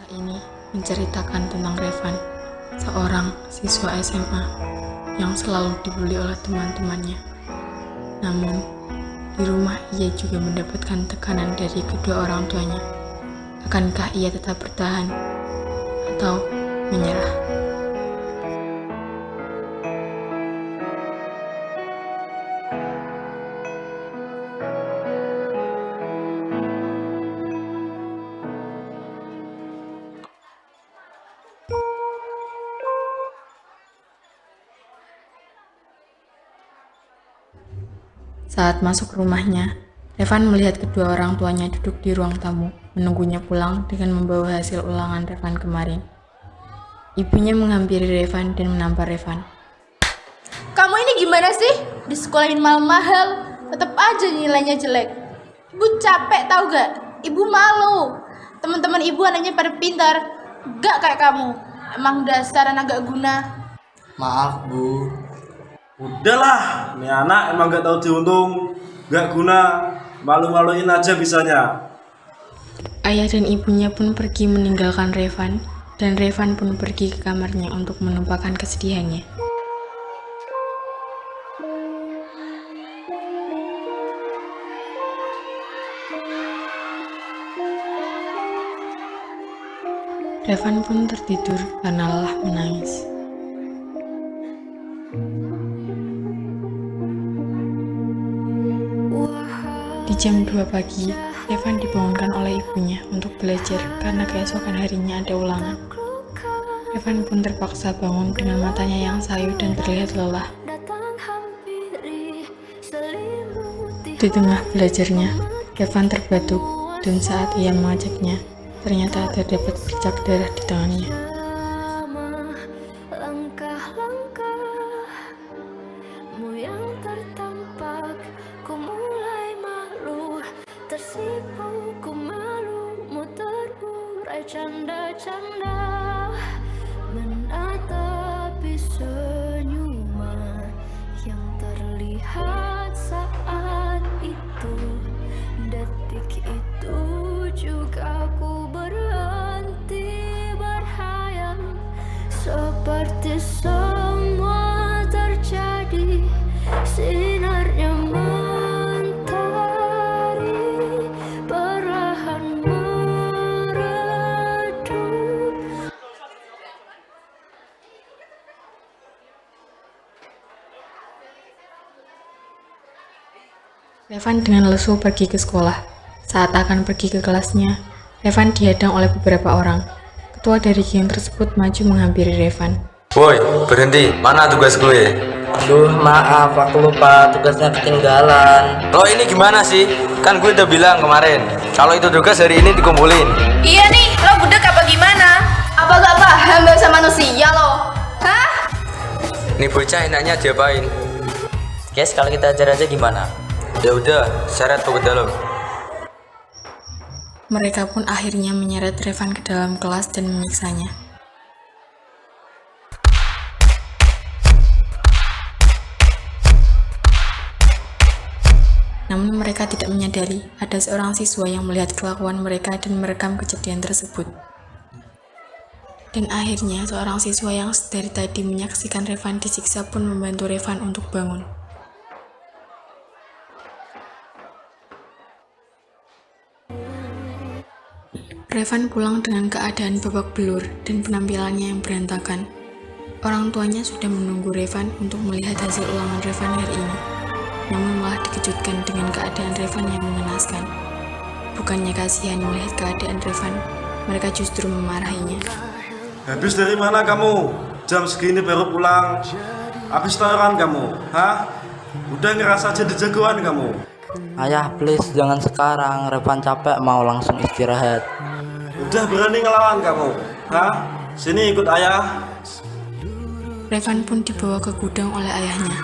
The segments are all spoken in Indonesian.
Ini menceritakan tentang Revan, seorang siswa SMA yang selalu dibully oleh teman-temannya. Namun, di rumah ia juga mendapatkan tekanan dari kedua orang tuanya. Akankah ia tetap bertahan atau menyerah? Saat masuk rumahnya, Revan melihat kedua orang tuanya duduk di ruang tamu, menunggunya pulang dengan membawa hasil ulangan Revan kemarin. Ibunya menghampiri Revan dan menampar Revan. Kamu ini gimana sih? Disekolahin mahal-mahal, tetap aja nilainya jelek. Ibu capek tau gak? Ibu malu. Teman-teman ibu anaknya pada pintar, gak kayak kamu. Emang dasar anak gak guna. Maaf Bu. Udahlah, nih anak emang gak tahu diuntung, gak guna, malu-maluin aja bisanya. Ayah dan ibunya pun pergi meninggalkan Revan, dan Revan pun pergi ke kamarnya untuk menumpahkan kesedihannya. Revan pun tertidur karena lelah menangis. Di jam 2 pagi, Revan dibangunkan oleh ibunya untuk belajar karena keesokan harinya ada ulangan. Revan pun terpaksa bangun dengan matanya yang sayu dan terlihat lelah. Di tengah belajarnya, Revan terbatuk dan saat ia mengajaknya, ternyata terdapat bercak darah di tangannya. Tersipu malumu terburai canda-canda menatapi senyuman yang terlihat saat itu. Detik itu juga ku berhenti berhayal, seperti semua terjadi sinarnya Revan dengan lesu pergi ke sekolah. Saat akan pergi ke kelasnya, Revan dihadang oleh beberapa orang. Ketua dari geng tersebut maju menghampiri Revan. Woi, berhenti. Mana tugas gue? Duh, maaf, aku lupa tugasnya ketinggalan. Lo ini gimana sih? Kan gue udah bilang kemarin, kalau itu tugas hari ini dikumpulin. Iya nih, lo budek apa gimana? Apa gak paham bahasa manusia lo? Hah? Nih bocah enaknya diapain? Guys, kalau kita ajar aja gimana? Ya udah, seret tuh ke dalam. Mereka pun akhirnya menyeret Revan ke dalam kelas dan menyiksanya. Namun mereka tidak menyadari ada seorang siswa yang melihat kelakuan mereka dan merekam kejadian tersebut. Dan akhirnya seorang siswa yang dari tadi menyaksikan Revan disiksa pun membantu Revan untuk bangun. Revan pulang dengan keadaan babak belur dan penampilannya yang berantakan. Orang tuanya sudah menunggu Revan untuk melihat hasil ulangan Revan hari ini. Namun malah dikejutkan dengan keadaan Revan yang mengenaskan. Bukannya kasihan melihat keadaan Revan, mereka justru memarahinya. Habis dari mana kamu? Jam segini baru pulang. Habis tawuran kamu, hah? Udah ngerasa jadi jagoan kamu? Ayah, please jangan sekarang. Revan capek mau langsung istirahat. Udah berani ngelawan kamu, hah? Sini ikut ayah. Revan pun dibawa ke gudang oleh ayahnya.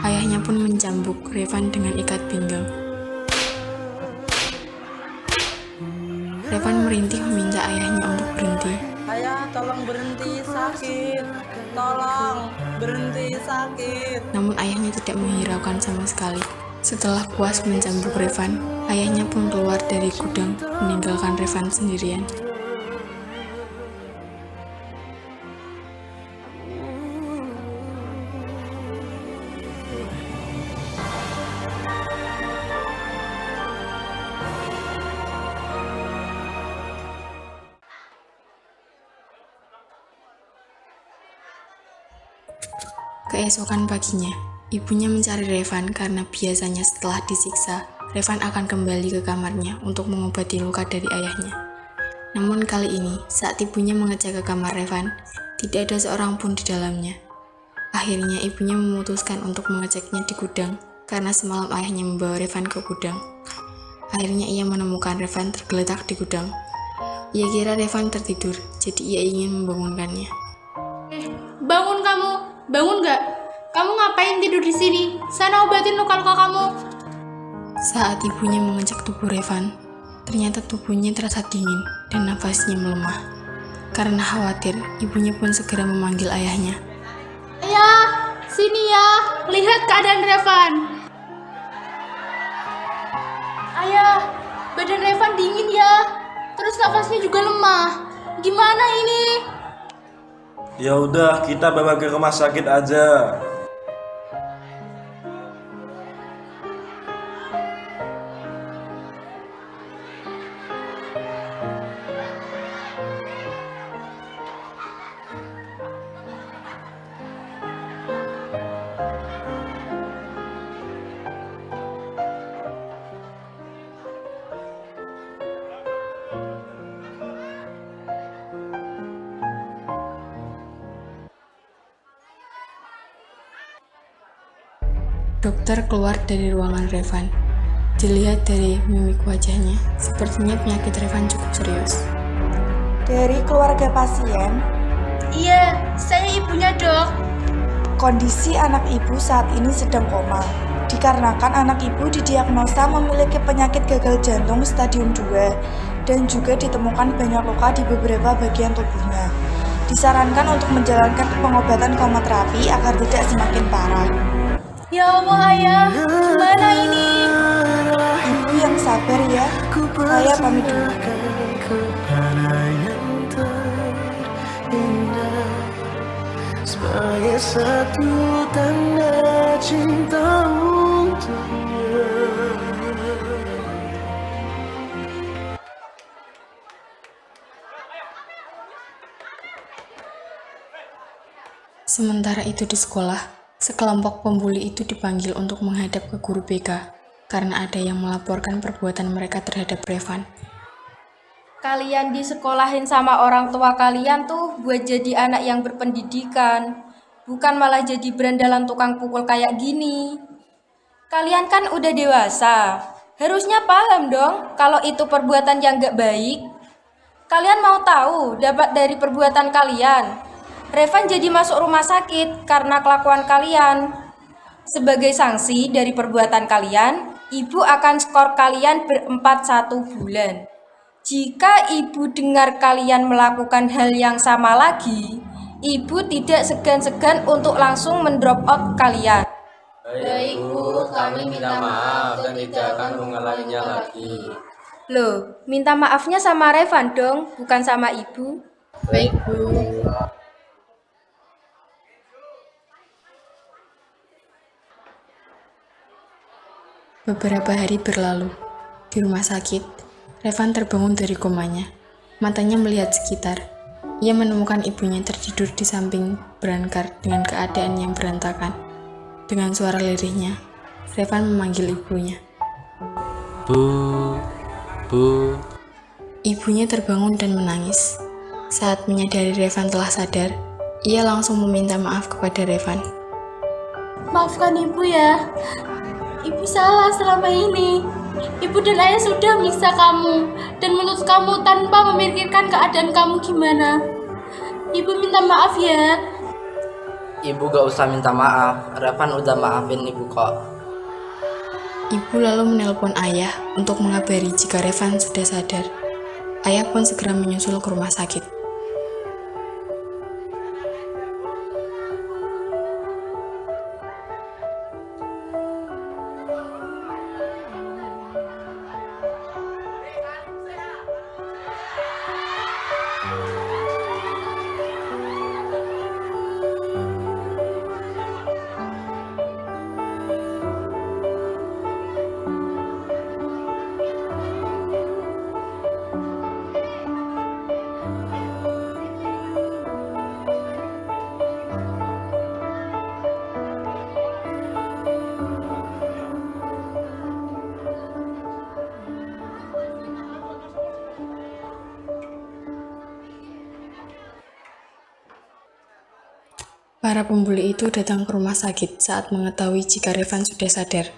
Ayahnya pun mencambuk Revan dengan ikat pinggang. Revan merintih meminta ayahnya untuk berhenti. Ayah, tolong berhenti, sakit. Tolong, berhenti, sakit. Namun ayahnya tidak menghiraukan sama sekali. Setelah puas mencambuk Revan, ayahnya pun keluar dari gudang meninggalkan Revan sendirian. Keesokan paginya, ibunya mencari Revan karena biasanya setelah disiksa, Revan akan kembali ke kamarnya untuk mengobati luka dari ayahnya. Namun kali ini, saat ibunya mengecek ke kamar Revan, tidak ada seorang pun di dalamnya. Akhirnya ibunya memutuskan untuk mengeceknya di gudang karena semalam ayahnya membawa Revan ke gudang. Akhirnya ia menemukan Revan tergeletak di gudang. Ia kira Revan tertidur, jadi ia ingin membangunkannya. Bangun kamu, bangun gak? Kamu ngapain tidur di sini? Sana obatin luka-luka kamu. Saat ibunya mengecek tubuh Revan, ternyata tubuhnya terasa dingin dan nafasnya melemah. Karena khawatir, ibunya pun segera memanggil ayahnya. Ayah, sini ya, lihat keadaan Revan. Ayah, badan Revan dingin ya, terus nafasnya juga lemah. Gimana ini? Ya udah, kita bawa ke rumah sakit aja. Dokter keluar dari ruangan Revan. Dilihat dari mimik wajahnya, sepertinya penyakit Revan cukup serius. Dari keluarga pasien, Iya, saya ibunya dok. kondisi anak ibu saat ini sedang koma. Dikarenakan anak ibu didiagnosa memiliki penyakit gagal jantung stadium 2 dan juga ditemukan banyak luka di beberapa bagian tubuhnya. Disarankan untuk menjalankan pengobatan kemoterapi agar tidak semakin parah. Ya Allah ayah, gimana ini? Ibu yang sabar ya, saya pamit dulu. Sebagai satu tanda cinta untuknya. Sementara itu di sekolah, sekelompok pembuli itu dipanggil untuk menghadap ke guru BK karena ada yang melaporkan perbuatan mereka terhadap Revan. Kalian disekolahin sama orang tua kalian tuh buat jadi anak yang berpendidikan, bukan malah jadi berandalan tukang pukul kayak gini. Kalian kan udah dewasa, harusnya paham dong kalau itu perbuatan yang gak baik. Kalian mau tahu dapat dari perbuatan kalian? Revan jadi masuk rumah sakit karena kelakuan kalian. Sebagai sanksi dari perbuatan kalian, ibu akan skor kalian berempat 1 bulan. Jika ibu dengar kalian melakukan hal yang sama lagi, ibu tidak segan-segan untuk langsung mendrop out kalian. Baik Bu, kami minta maaf dan tidak akan mengulanginya lagi. Loh, minta maafnya sama Revan dong, bukan sama ibu. Baik Bu. Beberapa hari berlalu. Di rumah sakit, Revan terbangun dari komanya. Matanya melihat sekitar. Ia menemukan ibunya tertidur di samping brankar dengan keadaan yang berantakan. Dengan suara lirihnya, Revan memanggil ibunya. Bu. Ibunya terbangun dan menangis. Saat menyadari Revan telah sadar, ia langsung meminta maaf kepada Revan. Maafkan ibu ya. Ibu salah selama ini. Ibu dan ayah sudah menyiksa kamu dan menuntut kamu tanpa memikirkan keadaan kamu gimana. Ibu minta maaf ya. Ibu gak usah minta maaf, Revan udah maafin ibu kok. Ibu lalu menelpon ayah untuk mengabari jika Revan sudah sadar. Ayah pun segera menyusul ke rumah sakit. Para pembuli itu datang ke rumah sakit saat mengetahui jika Revan sudah sadar.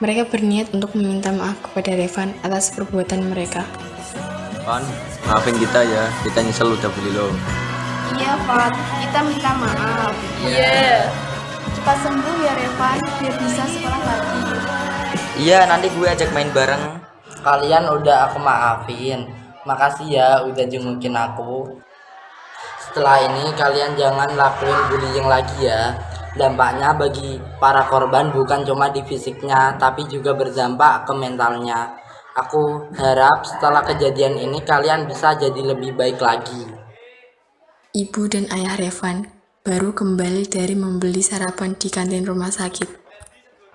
Mereka berniat untuk meminta maaf kepada Revan atas perbuatan mereka. Van, maafin kita ya, kita nyesel udah bully lo. Iya, Van, kita minta maaf. Iya. Cepat sembuh ya, Revan, biar bisa sekolah lagi. Iya, nanti gue ajak main bareng. Kalian udah aku maafin. Makasih ya udah jengukin aku. Setelah ini kalian jangan lakuin bullying lagi ya. Dampaknya bagi para korban bukan cuma di fisiknya, tapi juga berdampak ke mentalnya. Aku harap setelah kejadian ini kalian bisa jadi lebih baik lagi. Ibu dan ayah Revan baru kembali dari membeli sarapan di kantin rumah sakit.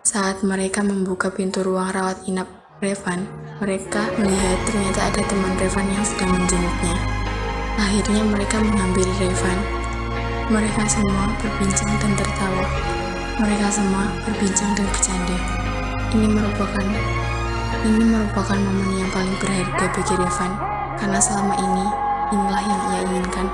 Saat mereka membuka pintu ruang rawat inap Revan, mereka melihat ternyata ada teman Revan yang sedang menjenguknya. Akhirnya mereka menghampiri Revan. Mereka semua berbincang dan tertawa. Mereka semua berbincang dan bercanda. Ini merupakan momen yang paling berharga bagi Revan, karena selama ini, inilah yang ia inginkan.